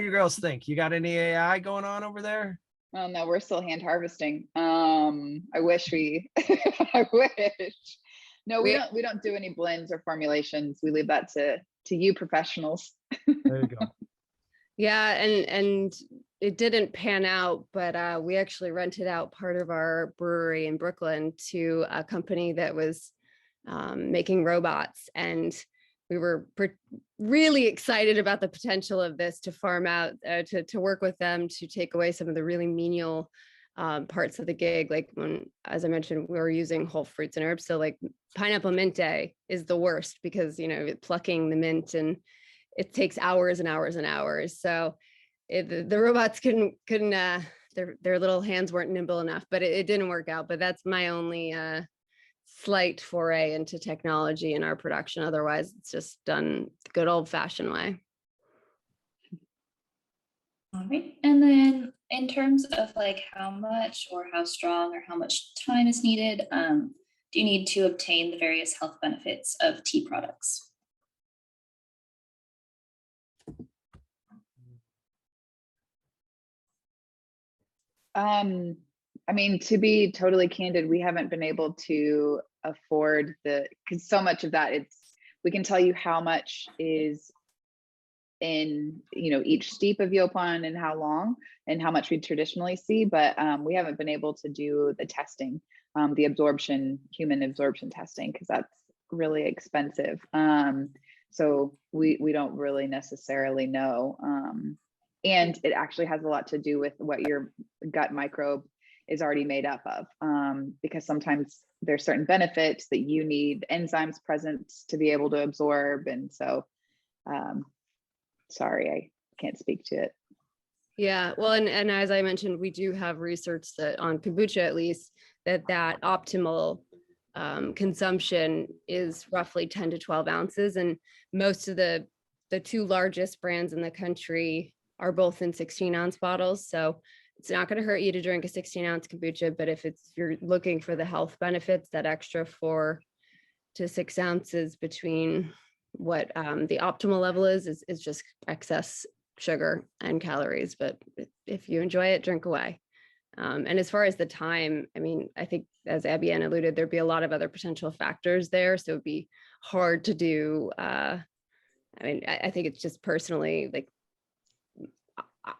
you girls think? You got any AI going on over there? Oh no, we're still hand harvesting. I wish I wish. No, we don't do any blends or formulations. We leave that to you professionals. There you go. Yeah, and it didn't pan out, but we actually rented out part of our brewery in Brooklyn to a company that was making robots, and we were really excited about the potential of this to farm out, to work with them to take away some of the really menial parts of the gig. Like when, as I mentioned, we were using whole fruits and herbs. So like pineapple mint day is the worst because, plucking the mint and it takes hours and hours and hours. So the robots couldn't their little hands weren't nimble enough, but it didn't work out. But that's my only slight foray into technology in our production. Otherwise, it's just done the good old fashioned way. All right. And then in terms of like how much or how strong or how much time is needed, do you need to obtain the various health benefits of tea products? I mean, to be totally candid, we haven't been able to afford because so much of that, we can tell you how much is in, each steep of Yaupon and how long and how much we traditionally see, but we haven't been able to do the testing, the human absorption testing, because that's really expensive. So we don't really necessarily know. And it actually has a lot to do with what your gut microbe is already made up of, because sometimes there's certain benefits that you need enzymes present to be able to absorb. And so, sorry, I can't speak to it. Yeah, well, and as I mentioned, we do have research that on kombucha, at least, that optimal consumption is roughly 10 to 12 ounces. And most of the 2 largest brands in the country are both in 16-ounce bottles. So it's not going to hurt you to drink a 16-ounce kombucha, but if you're looking for the health benefits, that extra 4 to 6 ounces between what the optimal level is just excess sugar and calories. But if you enjoy it, drink away. And as far as the time, I mean, I think as Abianne alluded, there'd be a lot of other potential factors there. So it'd be hard to do. I think it's just personally, like,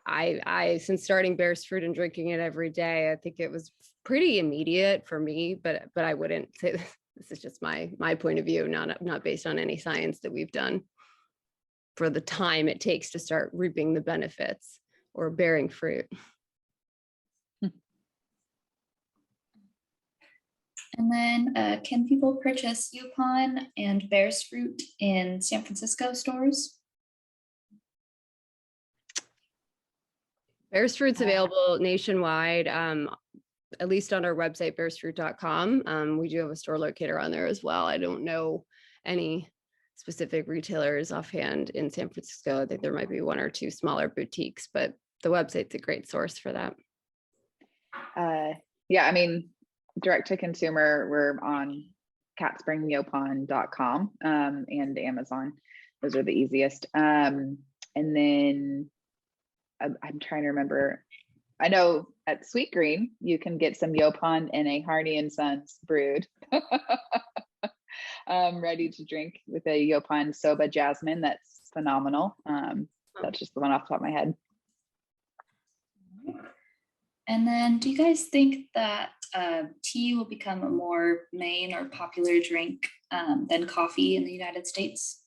I since starting Bear's Fruit and drinking it every day, I think it was pretty immediate for me, but I wouldn't say this is just my point of view, not based on any science that we've done for the time it takes to start reaping the benefits or bearing fruit. And then can people purchase Yaupon and Bear's Fruit in San Francisco stores? Bear's Fruit's available nationwide, at least on our website, bearsfruit.com. We do have a store locator on there as well. I don't know any specific retailers offhand in San Francisco. I think there might be 1 or 2 smaller boutiques, but the website's a great source for that. Yeah, I mean, direct to consumer, we're on CatSpringYaupon.com and Amazon. Those are the easiest. And then I'm trying to remember. I know at Sweet Green, you can get some Yaupon in a Harney and Sons brewed. Ready to drink with a Yaupon soba jasmine. That's phenomenal. That's just the one off the top of my head. And then do you guys think that tea will become a more main or popular drink than coffee in the United States?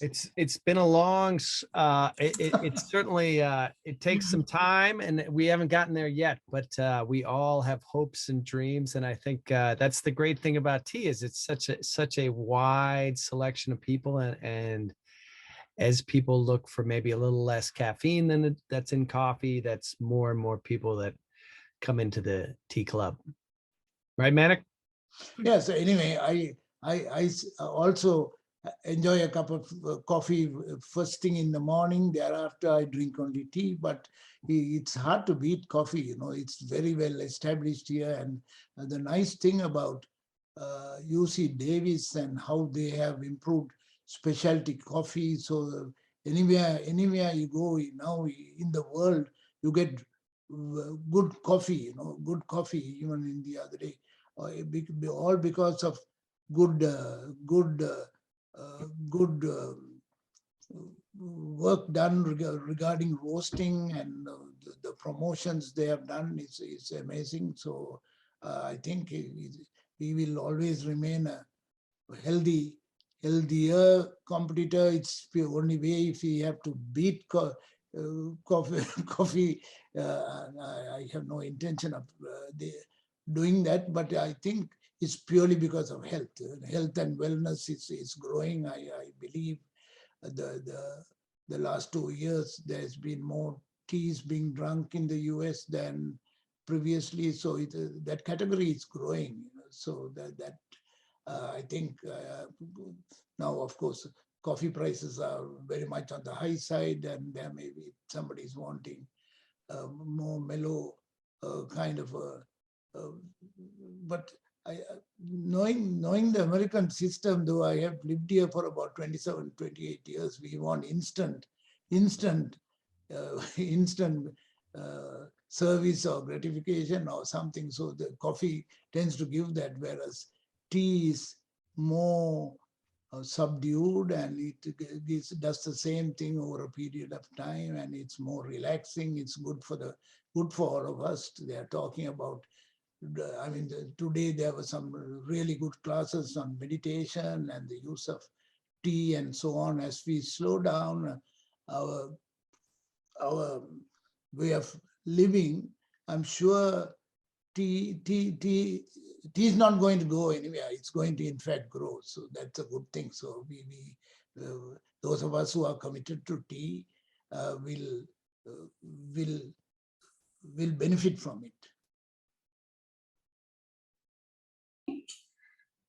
It's been a long it's certainly it takes some time, and we haven't gotten there yet, but we all have hopes and dreams, and I think that's the great thing about tea, is it's such a wide selection of people, and as people look for maybe a little less caffeine than that's in coffee, that's more and more people that come into the tea club, right, Manik? Yeah, so anyway, I also enjoy a cup of coffee first thing in the morning. Thereafter, I drink only tea, but it's hard to beat coffee. You know, it's very well established here. And the nice thing about UC Davis and how they have improved specialty coffee. So anywhere you go now in the world, you get good coffee, good coffee, even in the other day, all because of good work done regarding roasting, and the promotions they have done is amazing. So I think we will always remain a healthier competitor. It's the only way. If we have to beat coffee, I have no intention of doing that, but I think it's purely because of health. Health and wellness is growing. I believe the last 2 years there's been more teas being drunk in the US than previously. So that category is growing. So that I think now, of course, coffee prices are very much on the high side, and there may be somebody's wanting more mellow kind of but knowing the American system, though I have lived here for about 27, 28 years, we want instant service or gratification or something. So the coffee tends to give that, whereas tea is more subdued, and it does the same thing over a period of time, and it's more relaxing. It's good for all of us. They are talking about, I mean, today there were some really good classes on meditation and the use of tea and so on. As we slow down our way of living, I'm sure tea is not going to go anywhere. It's going to, in fact, grow. So that's a good thing. So those of us who are committed to tea will benefit from it.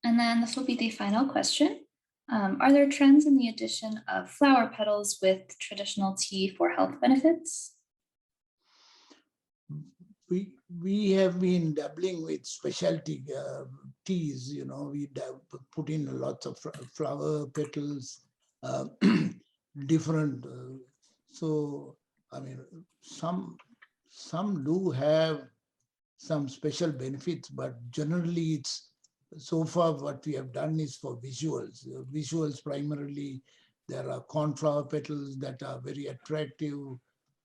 And then this will be the final question. Are there trends in the addition of flower petals with traditional tea for health benefits? We have been dabbling with specialty teas. We put in lots of flower petals, different. So I mean, some do have some special benefits, but generally it's, so far what we have done is for visuals. Visuals primarily, there are cornflower petals that are very attractive.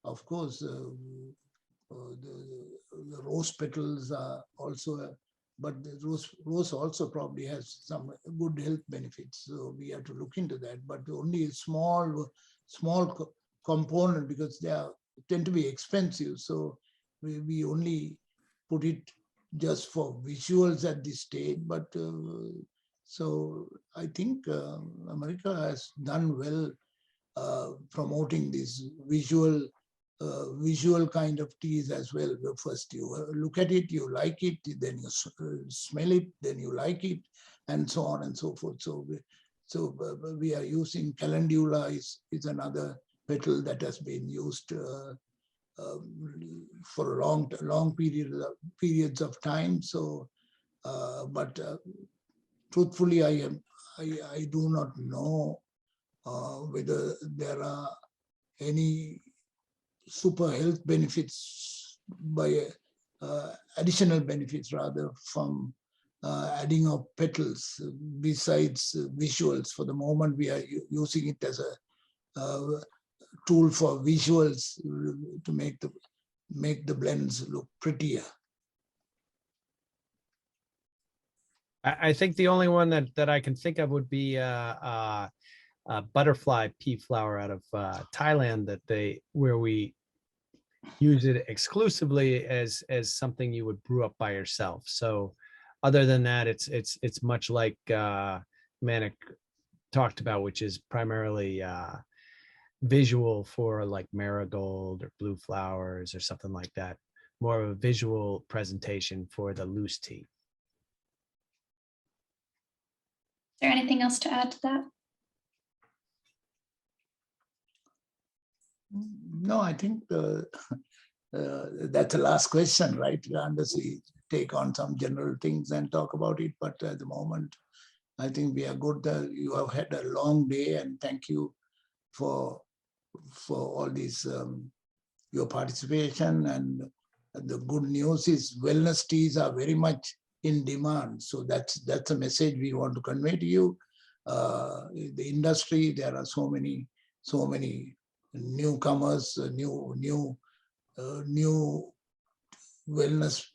Of course, the rose petals are also, but the rose also probably has some good health benefits. So we have to look into that, but only a small component, because they tend to be expensive. So we only put it just for visuals at this stage. But so I think America has done well promoting this visual kind of teas as well. First you look at it, you like it, then you smell it, then you like it, and so on and so forth. So we are using calendula is another petal that has been used for a long periods of time. So, but truthfully, I do not know whether there are any super health benefits by additional benefits rather from adding of petals besides visuals. For the moment, we are using it as a tool for visuals to make the blends look prettier. I think the only one that I can think of would be butterfly pea flower out of Thailand where we use it exclusively as something you would brew up by yourself. So other than that, it's much like Manik talked about, which is primarily visual for like marigold or blue flowers or something like that. More of a visual presentation for the loose tea. Is there anything else to add to that? No, I think that's the last question, right? Unless we take on some general things and talk about it. But at the moment, I think we are good. You have had a long day, and thank you for all these your participation. And the good news is wellness teas are very much in demand. So that's a message we want to convey to you. The industry, there are so many newcomers, new wellness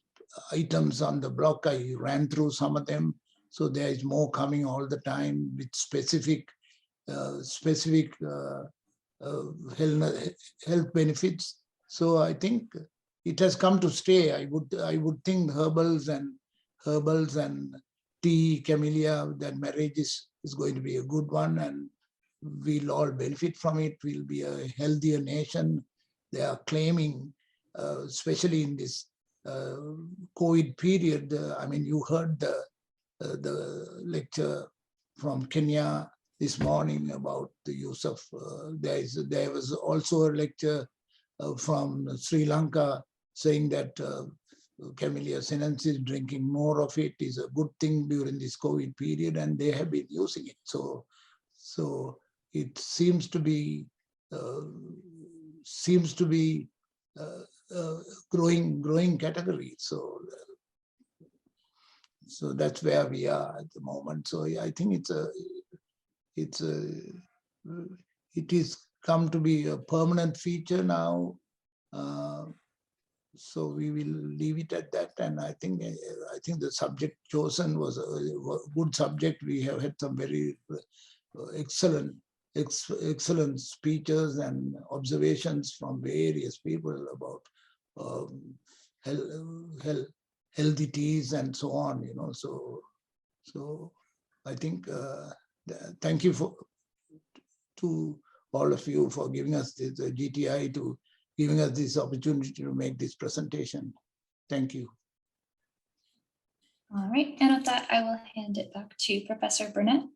items on the block. I ran through some of them. So there is more coming all the time with specific health benefits. So I think it has come to stay. I would think herbals and tea, camellia, that marriage is going to be a good one, and we'll all benefit from it. We'll be a healthier nation. They are claiming, especially in this COVID period. I mean, you heard the lecture from Kenya this morning about the use of. There was also a lecture from Sri Lanka saying that Camellia sinensis, drinking more of it is a good thing during this COVID period, and they have been using it. So it seems to be growing category. So that's where we are at the moment. So I think it is come to be a permanent feature now. So we will leave it at that. And I think the subject chosen was a good subject. We have had some very excellent speeches and observations from various people about healthy teas and so on. So I think thank you to all of you for giving us the GTI to giving us this opportunity to make this presentation. Thank you. All right, and with that, I will hand it back to Professor Burnett.